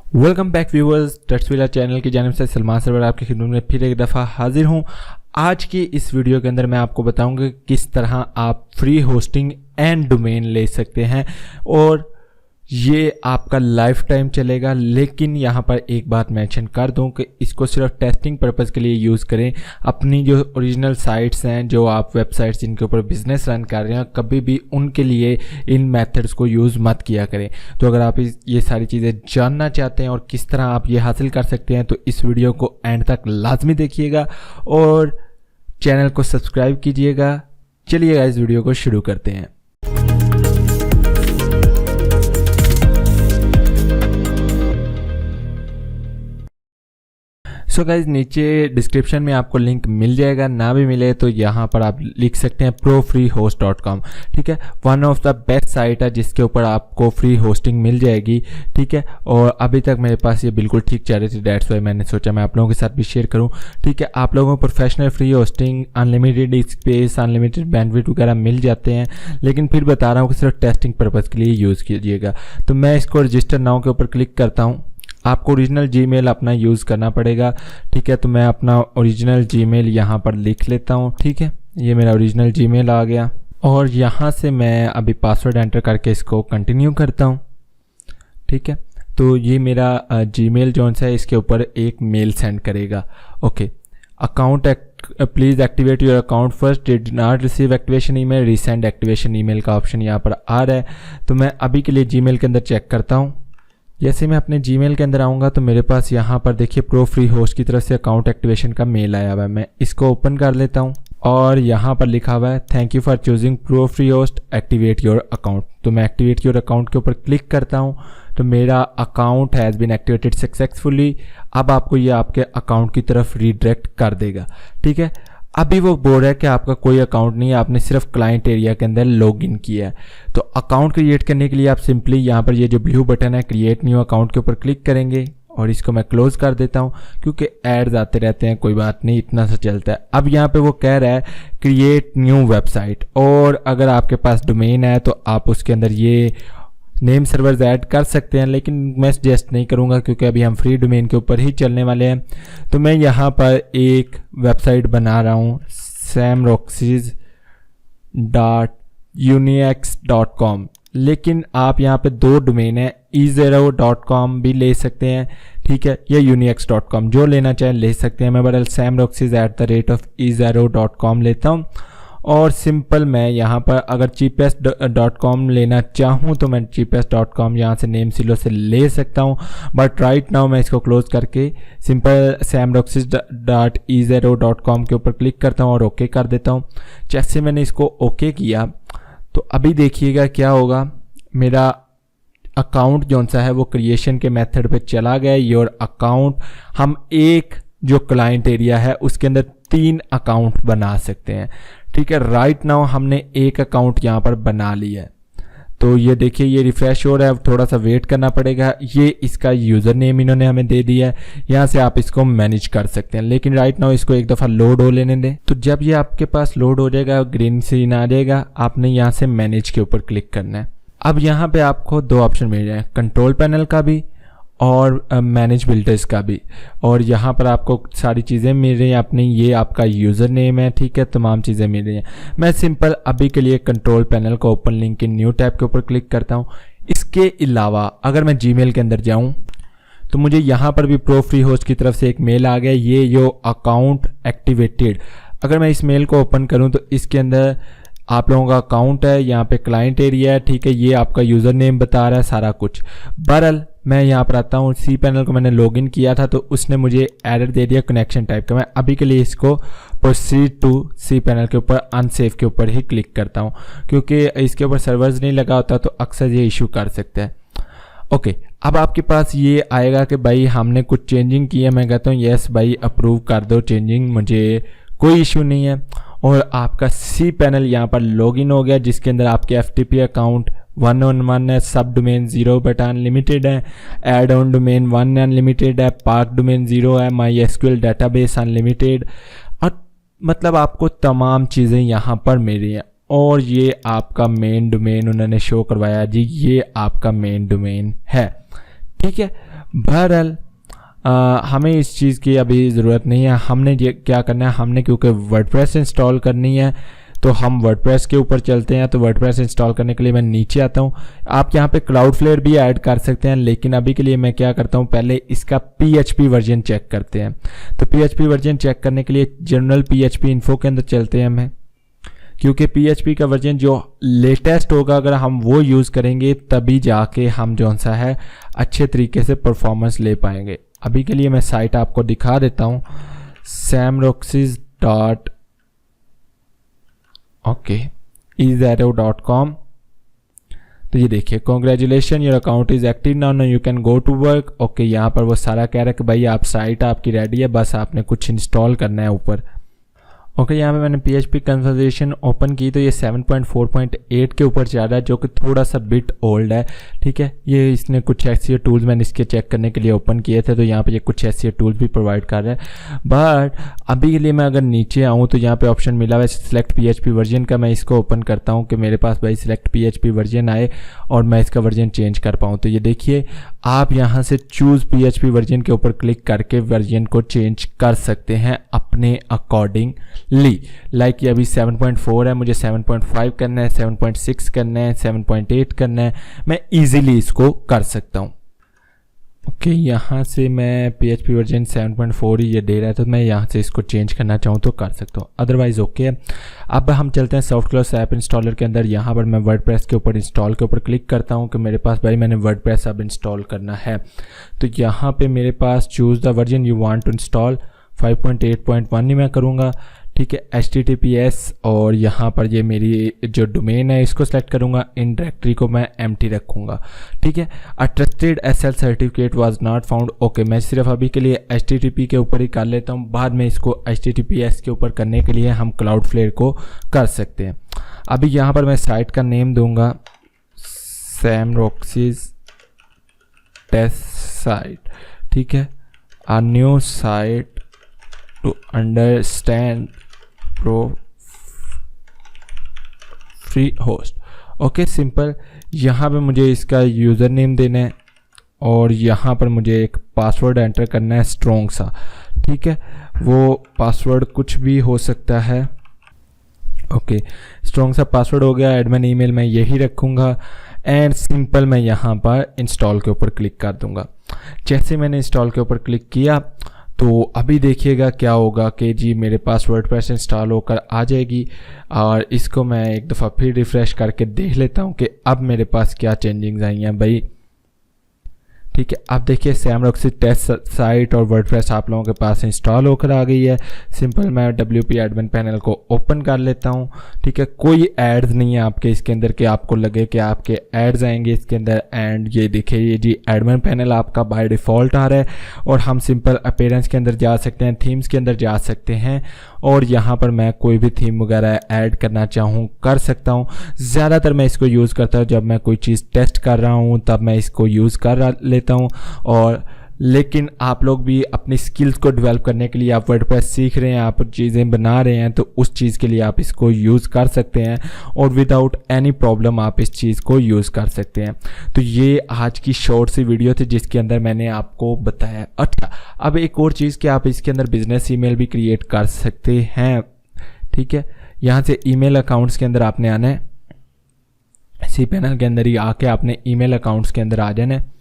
Welcome back viewers, टचविला channel की जानिब से सलमान सरवर आपकी खिदमत में फिर एक दफ़ा हाजिर हूँ। आज की इस वीडियो के अंदर मैं आपको बताऊंगा किस तरह आप फ्री होस्टिंग एंड डोमेन ले सकते हैं और ये आपका लाइफ टाइम चलेगा। लेकिन यहाँ पर एक बात मेंशन कर दूं कि इसको सिर्फ टेस्टिंग पर्पज़ के लिए यूज़ करें। अपनी जो ओरिजिनल साइट्स हैं, जो आप वेबसाइट्स जिनके ऊपर बिजनेस रन कर रहे हैं, कभी भी उनके लिए इन मेथड्स को यूज़ मत किया करें। तो अगर आप ये सारी चीज़ें जानना चाहते हैं और किस तरह आप ये हासिल कर सकते हैं तो इस वीडियो को एंड तक लाजमी देखिएगा और चैनल को सब्सक्राइब कीजिएगा। चलिए इस वीडियो को शुरू करते हैं। सो गाइज, नीचे डिस्क्रिप्शन में आपको लिंक मिल जाएगा, ना भी मिले तो यहाँ पर आप लिख सकते हैं profreehost.com। ठीक है, one of the best site है जिसके ऊपर आपको फ्री होस्टिंग मिल जाएगी। ठीक है, और अभी तक मेरे पास ये बिल्कुल ठीक चल रही थी, डेट्स वाई मैंने सोचा मैं आप लोगों के साथ भी शेयर करूँ। ठीक है, आप लोगों को professional free hosting, unlimited space, unlimited bandwidth वगैरह मिल जाते हैं, लेकिन फिर बता रहा हूँ कि सिर्फ टेस्टिंग पर्पज़ के लिए यूज़ कीजिएगा। तो मैं इसको रजिस्टर नाउ के ऊपर क्लिक करता हूँ। आपको ओरिजिनल जीमेल अपना यूज़ करना पड़ेगा। ठीक है, तो मैं अपना ओरिजिनल जीमेल यहाँ पर लिख लेता हूँ। ठीक है, ये मेरा ओरिजिनल जीमेल आ गया और यहाँ से मैं अभी पासवर्ड एंटर करके इसको कंटिन्यू करता हूँ। ठीक है, तो ये मेरा जीमेल जो है इसके ऊपर एक मेल सेंड करेगा। Okay, account please activate your account first, did not receive activation email, resend activation email का ऑप्शन यहाँ पर आ रहा है। तो मैं अभी के लिए जीमेल के अंदर चेक करता हूँ। जैसे मैं अपने जीमेल के अंदर आऊँगा तो मेरे पास यहाँ पर देखिए प्रो फ्री होस्ट की तरफ से अकाउंट एक्टिवेशन का मेल आया हुआ है। मैं इसको ओपन कर लेता हूँ और यहाँ पर लिखा हुआ है thank you for choosing pro free host, activate your account. तो मैं एक्टिवेट योर अकाउंट के ऊपर क्लिक करता हूँ तो मेरा account has been activated successfully. अब आपको ये आपके अकाउंट की तरफ रीडायरेक्ट कर देगा। ठीक है, अभी वो बोल रहा है कि आपका कोई अकाउंट नहीं है, आपने सिर्फ क्लाइंट एरिया के अंदर लॉग इन किया है। तो अकाउंट क्रिएट करने के लिए आप सिंपली यहाँ पर ये जो ब्लू बटन है क्रिएट न्यू अकाउंट के ऊपर क्लिक करेंगे और इसको मैं क्लोज कर देता हूँ क्योंकि एड्स आते रहते हैं, कोई बात नहीं, इतना सा चलता है। अब यहाँ पे वो कह रहा है क्रिएट न्यू वेबसाइट, और अगर आपके पास डोमेन है तो आप उसके अंदर ये नेम सर्वर्स ऐड कर सकते हैं, लेकिन मैं सजेस्ट नहीं करूंगा क्योंकि अभी हम फ्री डोमेन के ऊपर ही चलने वाले हैं। तो मैं यहाँ पर एक वेबसाइट बना रहा हूँ samroxys.unix.com, लेकिन आप यहाँ पे दो डोमेन है, e0.com भी ले सकते हैं। ठीक है, या unix.com, जो लेना चाहें ले सकते हैं। मैं बदल samroxys@e0.com लेता हूँ और सिंपल मैं यहाँ पर अगर cheapest.com लेना चाहूँ तो मैं cheapest.com यहाँ से नेम सिलो से ले सकता हूँ, बट राइट नाउ मैं इसको क्लोज करके सिंपल samroxys.e0.com के ऊपर क्लिक करता हूँ और ओके कर देता हूँ। जैसे मैंने इसको ओके किया तो अभी देखिएगा क्या होगा, मेरा अकाउंट जो सा है वो क्रिएशन के मेथड पे चला गया। योर अकाउंट, हम एक जो क्लाइंट एरिया है उसके अंदर 3 अकाउंट बना सकते हैं। ठीक है, राइट नाउ हमने एक अकाउंट यहाँ पर बना लिया है। तो ये देखिए ये रिफ्रेश हो रहा है, थोड़ा सा वेट करना पड़ेगा। ये इसका यूज़र नेम इन्होंने हमें दे दिया है, यहाँ से आप इसको मैनेज कर सकते हैं, लेकिन राइट नाउ इसको एक दफ़ा लोड हो लेने दें। तो जब ये आपके पास लोड हो जाएगा, ग्रीन सीन आ जाएगा, आपने यहाँ से मैनेज के ऊपर क्लिक करना है। अब यहाँ पे आपको 2 ऑप्शन मिल जाए, कंट्रोल पैनल का भी और मैनेज बिल्डर्स का भी, और यहाँ पर आपको सारी चीज़ें मिल रही हैं अपनी। ये आपका यूज़र नेम है, ठीक है, तमाम चीज़ें मिल रही हैं। मैं सिंपल अभी के लिए कंट्रोल पैनल का open link in new tab के ऊपर क्लिक करता हूँ। इसके अलावा अगर मैं जीमेल के अंदर जाऊँ तो मुझे यहाँ पर भी प्रो फ्री होस्ट की तरफ से एक मेल आ गया, ये जो अकाउंट एक्टिवेटेड। अगर मैं इस मेल को ओपन करूँ तो इसके अंदर आप लोगों का अकाउंट है, यहाँ पे क्लाइंट एरिया है। ठीक है, ये आपका यूज़र नेम बता रहा है सारा कुछ। बहरहाल मैं यहाँ पर आता हूँ, सी पैनल को मैंने लॉगिन किया था तो उसने मुझे एरर दे दिया कनेक्शन टाइप का। मैं अभी के लिए इसको प्रोसीड टू सी पैनल के ऊपर अनसेफ के ऊपर ही क्लिक करता हूँ क्योंकि इसके ऊपर सर्वर्स नहीं लगा होता तो अक्सर ये इशू कर सकते हैं। ओके, अब आपके पास ये आएगा कि भाई हमने कुछ चेंजिंग की है। मैं कहता हूँ यस भाई अप्रूव कर दो चेंजिंग, मुझे कोई इशू नहीं है। और आपका सी पैनल यहाँ पर लॉगिन हो गया जिसके अंदर आपके FTP अकाउंट 1 है, सब डोमेन 0 बट अनलिमिटेड है, एड ऑन डोमेन 1 अनलिमिटेड है, पार्क डोमेन 0 है, MySQL डेटाबेस अनलिमिटेड, और मतलब आपको तमाम चीज़ें यहाँ पर मिल रही हैं। और ये आपका मेन डोमेन उन्होंने शो करवाया जी, ये आपका मेन डोमेन है। ठीक है, बहरहाल हमें इस चीज़ की अभी ज़रूरत नहीं है। हमने ये क्या करना है, हमने क्योंकि वर्डप्रेस इंस्टॉल करनी है तो हम वर्डप्रेस के ऊपर चलते हैं। तो वर्डप्रेस इंस्टॉल करने के लिए मैं नीचे आता हूँ। आप यहाँ पे क्लाउडफ्लेयर भी ऐड कर सकते हैं, लेकिन अभी के लिए मैं क्या करता हूँ, पहले इसका PHP वर्जन चेक करते हैं। तो PHP वर्जन चेक करने के लिए जनरल PHP इन्फो के अंदर चलते हैं हमें, क्योंकि PHP का वर्जन जो लेटेस्ट होगा अगर हम वो यूज़ करेंगे तभी जाके हम जो सा है अच्छे तरीके से परफॉर्मेंस ले पाएंगे। अभी के लिए मैं साइट आपको दिखा देता हूँ, samroxys.ezero.com। तो ये देखिए, congratulation your account is active now you can go to work. Okay, यहाँ पर वो सारा कह रहा है कि भाई आप साइट आपकी रेडी है, बस आपने कुछ इंस्टॉल करना है ऊपर। ओके, यहाँ पे मैंने PHP कन्वर्सेशन ओपन की तो ये 7.4.8 के ऊपर जा रहा है, जो कि थोड़ा सा बिट ओल्ड है। ठीक है, ये इसने कुछ SEO टूल्स मैंने इसके चेक करने के लिए ओपन किए थे, तो यहाँ पे ये कुछ SEO टूल्स भी प्रोवाइड कर रहा है। बट अभी के लिए मैं अगर नीचे आऊँ तो यहाँ पे ऑप्शन मिला हुआ है सिलेक्ट PHP वर्जन का। मैं इसको ओपन करता हूँ कि मेरे पास भाई सिलेक्ट PHP वर्जन आए और मैं इसका वर्जन चेंज कर पाऊँ। तो ये देखिए, आप यहाँ से चूज़ PHP वर्जन के ऊपर क्लिक करके वर्जन को चेंज कर सकते हैं अपने अकॉर्डिंगली। लाइक ये अभी 7.4 है, मुझे 7.5 करना है, 7.6 करना है, 7.8 करना है, मैं इजीली इसको कर सकता हूँ। ओके, यहाँ से मैं PHP वर्जन 7.4 ही ये दे रहा है, तो मैं यहाँ से इसको चेंज करना चाहूँ तो कर सकता हूँ, अदरवाइज़ ओके। अब हम चलते हैं सॉफ्टक्लॉज ऐप इंस्टॉलर के अंदर। यहाँ पर मैं वर्डप्रेस के ऊपर इंस्टॉल के ऊपर क्लिक करता हूँ कि मेरे पास भाई मैंने वर्डप्रेस अब इंस्टॉल करना है। तो यहाँ पे मेरे पास choose the version you want to install 5.8.1 ही मैं करूँगा। ठीक है, HTTPS, और यहाँ पर ये मेरी जो डोमेन है इसको सेलेक्ट करूँगा, इन डायरेक्टरी को मैं एम्प्टी रखूँगा। ठीक है, अ trusted SL certificate was not found. Okay, मैं सिर्फ अभी के लिए HTTP के ऊपर ही कर लेता हूँ, बाद में इसको HTTPS के ऊपर करने के लिए हम क्लाउडफ्लेयर को कर सकते हैं। अभी यहाँ पर मैं साइट का नेम दूँगा samroxys टेस्ट साइट। ठीक है, a new site to understand pro free host. Okay, simple. यहाँ पे मुझे इसका यूज़र नेम देना है और यहाँ पर मुझे एक पासवर्ड एंटर करना है स्ट्रॉन्ग सा। ठीक है, वो पासवर्ड कुछ भी हो सकता है। ओके, स्ट्रॉन्ग सा पासवर्ड हो गया। एडमिन ईमेल मैं यही रखूँगा एंड सिंपल मैं यहाँ पर इंस्टॉल के ऊपर क्लिक कर दूँगा। जैसे मैंने इंस्टॉल के ऊपर क्लिक किया तो अभी देखिएगा क्या होगा कि जी मेरे पास वर्डप्रेस इंस्टॉल होकर आ जाएगी, और इसको मैं एक दफ़ा फिर रिफ़्रेश करके देख लेता हूँ कि अब मेरे पास क्या चेंजिंग्स आई हैं भाई। ठीक है, अब देखिए samroxys टेस्ट साइट और वर्डप्रेस आप लोगों के पास इंस्टॉल होकर आ गई है। सिंपल मैं WP एडमिन पैनल को ओपन कर लेता हूँ। ठीक है, कोई एड्स नहीं है आपके इसके अंदर कि आपको लगे कि आपके एड्स आएंगे इसके अंदर। एंड ये देखिए, ये जी एडमिन पैनल आपका बाय डिफ़ॉल्ट आ रहा है, और हम सिंपल अपीयरेंस के अंदर जा सकते हैं, थीम्स के अंदर जा सकते हैं, और यहाँ पर मैं कोई भी थीम वगैरह ऐड करना चाहूँ कर सकता हूँ। ज़्यादातर मैं इसको यूज़ करता हूँ जब मैं कोई चीज़ टेस्ट कर रहा हूँ, तब मैं इसको यूज़ कर लेता हूँ। और लेकिन आप लोग भी अपनी स्किल्स को डेवलप करने के लिए, आप वर्डप्रेस सीख रहे हैं, आप चीज़ें बना रहे हैं, तो उस चीज़ के लिए आप इसको यूज़ कर सकते हैं और विदाउट एनी प्रॉब्लम आप इस चीज़ को यूज़ कर सकते हैं। तो ये आज की शॉर्ट सी वीडियो थी जिसके अंदर मैंने आपको बताया। अच्छा, अब एक और चीज़ कि आप इसके अंदर बिजनेस ईमेल भी क्रिएट कर सकते हैं। ठीक है, यहाँ से ईमेल अकाउंट्स के अंदर आपने आना है, इसी पैनल के अंदर ही आके आपने ईमेल अकाउंट्स के अंदर आ जाना है।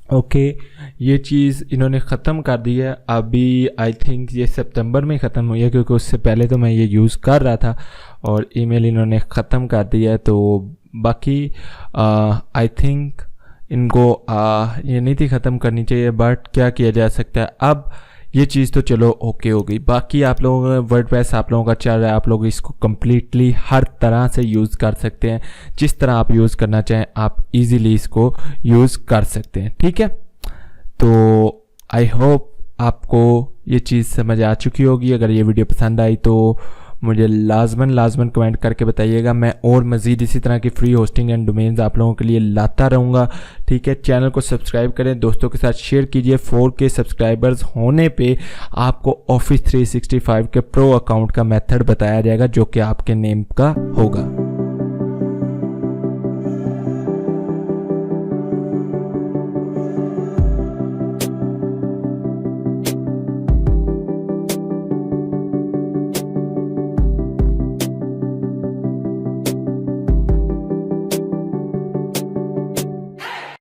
ओके, ये चीज़ इन्होंने ख़त्म कर दी है। अभी आई थिंक ये सितंबर में ख़त्म हुई है, क्योंकि उससे पहले तो मैं ये यूज़ कर रहा था और ईमेल इन्होंने ख़त्म कर दिया है। तो बाकी आई थिंक इनको ये नहीं थी ख़त्म करनी चाहिए, बट क्या किया जा सकता है। अब ये चीज़ तो चलो ओके हो गई। बाकी आप लोगों का वर्डप्रेस आप लोगों का चल रहा है, आप लोग इसको कम्प्लीटली हर तरह से यूज़ कर सकते हैं। जिस तरह आप यूज़ करना चाहें आप इजीली इसको यूज़ कर सकते हैं। ठीक है, तो आई होप आपको ये चीज़ समझ आ चुकी होगी। अगर ये वीडियो पसंद आई तो मुझे लाजमन कमेंट करके बताइएगा। मैं और मज़ीद इसी तरह की फ्री होस्टिंग एंड डोमेन्स आप लोगों के लिए लाता रहूँगा। ठीक है, चैनल को सब्सक्राइब करें, दोस्तों के साथ शेयर कीजिए। 4K सब्सक्राइबर्स होने पे आपको ऑफिस 365 के प्रो अकाउंट का मेथड बताया जाएगा जो कि आपके नेम का होगा।